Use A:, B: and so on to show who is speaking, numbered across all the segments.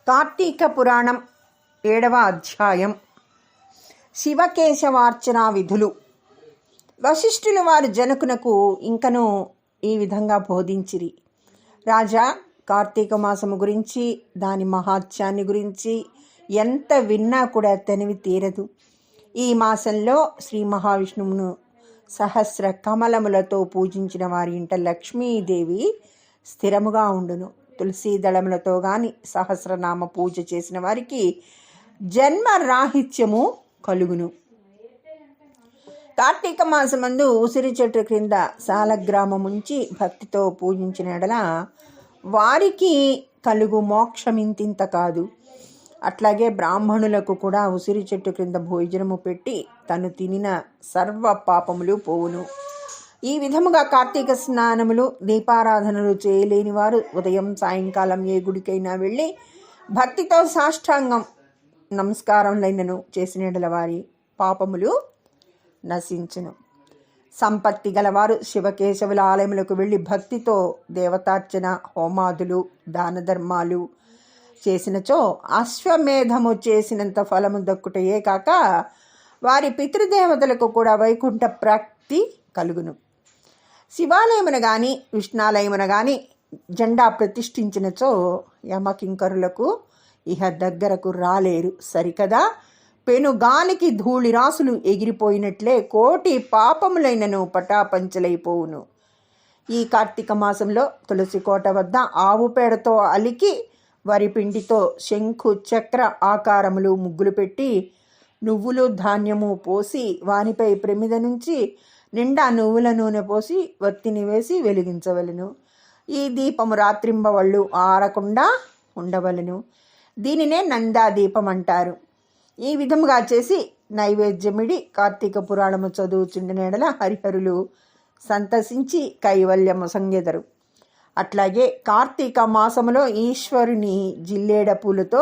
A: కార్తీక పురాణం 7వ అధ్యాయం. శివకేశవార్చన విధులు. వశిష్ఠుల వారు జనకునకు ఇంకను ఈ విధంగా బోధించిరి. రాజా, కార్తీక మాసము గురించి, దాని మహాత్యాన్ని గురించి ఎంత విన్నా కూడా తనివి తీరదు. ఈ మాసంలో శ్రీ మహావిష్ణువును సహస్ర కమలములతో పూజించిన వారి ఇంట లక్ష్మీదేవి స్థిరముగా ఉండును. తులసీ దళములతో గాని సహస్రనామ పూజ చేసిన వారికి జన్మ రాహిత్యము కలుగును. కార్తీక మాసమందు ఉసిరి చెట్టు క్రింద సాలగ్రామముంచి భక్తితో పూజించిన ఎడల వారికి కలుగు మోక్షమింతింత కాదు. అట్లాగే బ్రాహ్మణులకు కూడా ఉసిరి చెట్టు క్రింద భోజనము పెట్టి తను తినిన సర్వ పాపములు పోవును. ఈ విధముగా కార్తీక స్నానములు, దీపారాధనలు చేయలేని వారు ఉదయం సాయంకాలం ఏ గుడికైనా వెళ్ళి భక్తితో సాష్టాంగం నమస్కారములైనను చేసిన ఎడల వారి పాపములు నశించును. సంపత్తి గలవారు శివకేశవుల ఆలయములకు వెళ్ళి భక్తితో దేవతార్చన, హోమాదులు, దాన ధర్మాలు చేసినచో అశ్వమేధము చేసినంత ఫలము దక్కుటయే కాక వారి పితృదేవతలకు కూడా వైకుంఠ ప్రాప్తి కలుగును. శివాలయమున గాని విష్ణాలయమున గాని జెండా ప్రతిష్ఠించినచో యమకింకరులకు ఇహ దగ్గరకు రాలేరు. సరికదా, పెనుగాలికి ధూళి రాసులు ఎగిరిపోయినట్లే కోటి పాపములైనను పటాపంచలైపోవును. ఈ కార్తీక మాసంలో తులసి కోట వద్ద ఆవు పేడతో అలికి వరి పిండితో శంఖు చక్ర ఆకారములు ముగ్గులు పెట్టి నువ్వులు ధాన్యము పోసి వానిపై ప్రమిద నుంచి నిండా నువ్వుల నూనె పోసి వత్తిని వేసి వెలిగించవలను. ఈ దీపము రాత్రింబవళ్ళు ఆరకుండా ఉండవలను. దీనినే నందా దీపం అంటారు. ఈ విధముగా చేసి నైవేద్యమిడి కార్తీక పురాణము చదువుచుండిన ఎడల హరిహరులు సంతసించి కైవల్యము సంగెదరు. అట్లాగే కార్తీక మాసములో ఈశ్వరుని జిల్లేడ పూలతో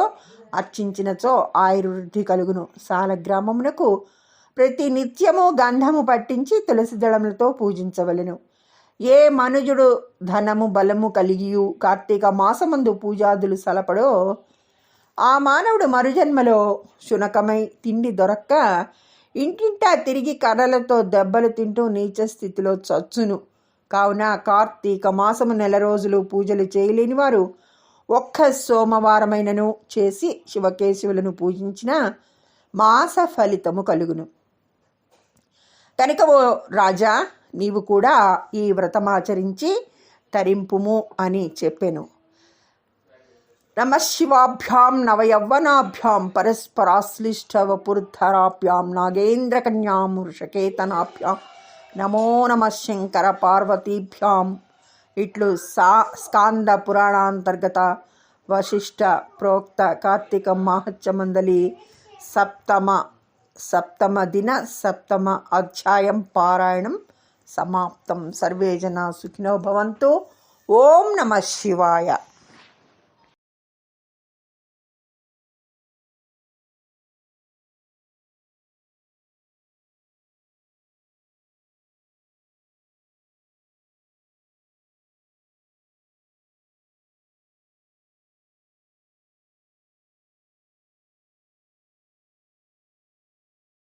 A: అర్చించినచో ఆయుర్వృద్ధి కలుగును. సాలగ్రామమునకు ప్రతి నిత్యము గంధము పట్టించి తులసి దళములతో పూజించవలెను. ఏ మనుజుడు ధనము బలము కలిగియు కార్తీక మాసమందు పూజాదులు సలపడో ఆ మానవుడు మరుజన్మలో శునకమై తిండి దొరక్క ఇంటింటా తిరిగి కర్రలతో దెబ్బలు తింటూ నీచ స్థితిలో చచ్చును. కావున కార్తీక మాసము 1 రోజులు పూజలు చేయలేని వారు ఒక్క సోమవారమైనను చేసి శివకేశవులను పూజించిన మాస ఫలితము కలుగును. కనుక ఓ రాజా, నీవు కూడా ఈ వ్రతమాచరించి తరింపుము అని చెప్పెను. నమశివాభ్యాం నవయవ్వనాభ్యాం పరస్పరాశ్లిష్టవపుర్ధరాభ్యాం నాగేంద్రకన్యాం వృషకేతనాభ్యాం నమో నమ శంకర పార్వతీభ్యాం. ఇట్లు స్కాంద పురాణాంతర్గత వశిష్ఠ ప్రోక్త కార్తీక మాహత్యమందలి సప్తమ దిన సప్తమ అధ్యాయం పారాయణం సమాప్తం. సర్వే జనా సుఖినో భవంతు. ఓం నమ శివాయ.